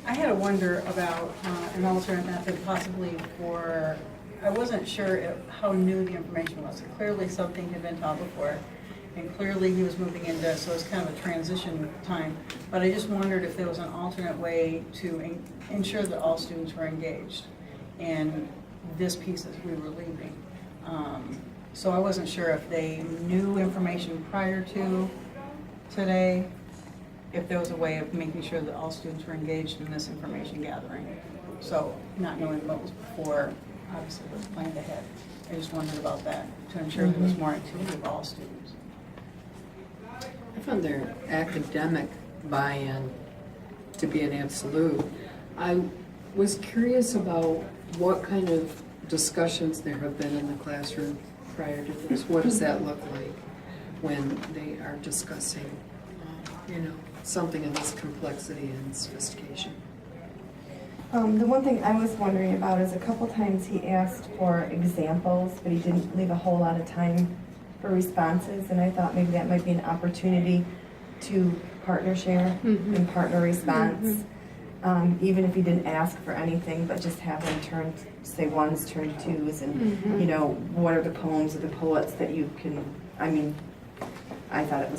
I had a wonder about an alternate method possibly for, I wasn't sure how new the information was. Clearly something had been taught before, and clearly he was moving into, so it's kind of a transition time. But I just wondered if there was an alternate way to ensure that all students were engaged in this piece that we were leaving. So I wasn't sure if they knew information prior to today, if there was a way of making sure that all students were engaged in this information gathering. So not knowing what was before, obviously was planned ahead. I just wondered about that, to ensure there was more activity of all students. I found their academic buy-in to be an absolute. I was curious about what kind of discussions there have been in the classroom prior to this. What does that look like when they are discussing, something of this complexity and sophistication? The one thing I was wondering about is a couple times he asked for examples, but he didn't leave a whole lot of time for responses, and I thought maybe that might be an opportunity to partner share and partner response. Even if he didn't ask for anything, but just have them turn, say ones, turn twos, and what are the poems or the poets that you can, I thought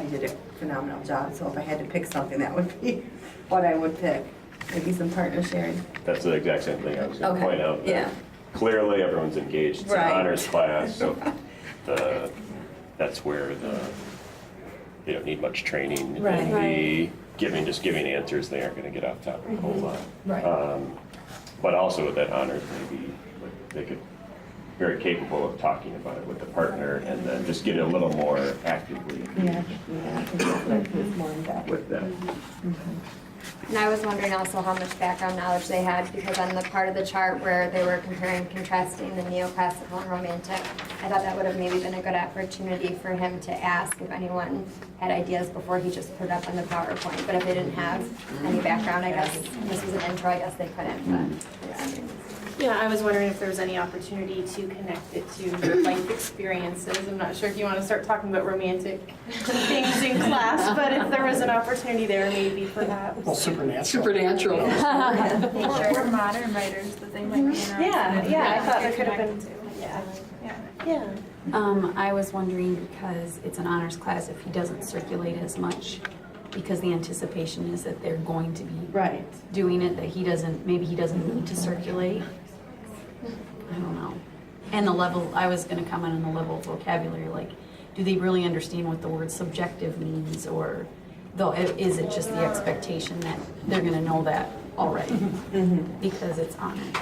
he did a phenomenal job, so if I had to pick something, that would be what I would pick. Maybe some partner sharing. That's the exact same thing I was going to point out. Yeah. Clearly, everyone's engaged. It's Right. an honors class, so that's where they don't need much training. Right. And just giving answers, they aren't going to get off topic a whole lot. Right. But also with that honors, maybe they could very capable of talking about it with the partner, and then just get a little more actively Yeah, I think that's what I put more in depth. with that. And I was wondering also how much background knowledge they had, because on the part of the chart where they were comparing and contrasting the neoclassical and romantic, I thought that would have maybe been a good opportunity for him to ask if anyone had ideas before he just put it up on the PowerPoint. But if they didn't have any background, I guess, and this was an intro, I guess they couldn't. But yeah. Yeah, I was wondering if there was any opportunity to connect it to life experiences. I'm not sure if you want to start talking about romantic things in class, but if there was an opportunity there, maybe perhaps. Well, supernatural. Supernatural. Or modern writers that they might be interested in. Yeah, I thought it could have been. Yeah. I was wondering, because it's an honors class, if he doesn't circulate as much, because the anticipation is that they're going to be doing it, that maybe he doesn't need to circulate. I don't know. And the level, I was going to comment on the level of vocabulary, like, do they really understand what the word subjective means, or is it just the expectation that they're going to know that already because it's honors?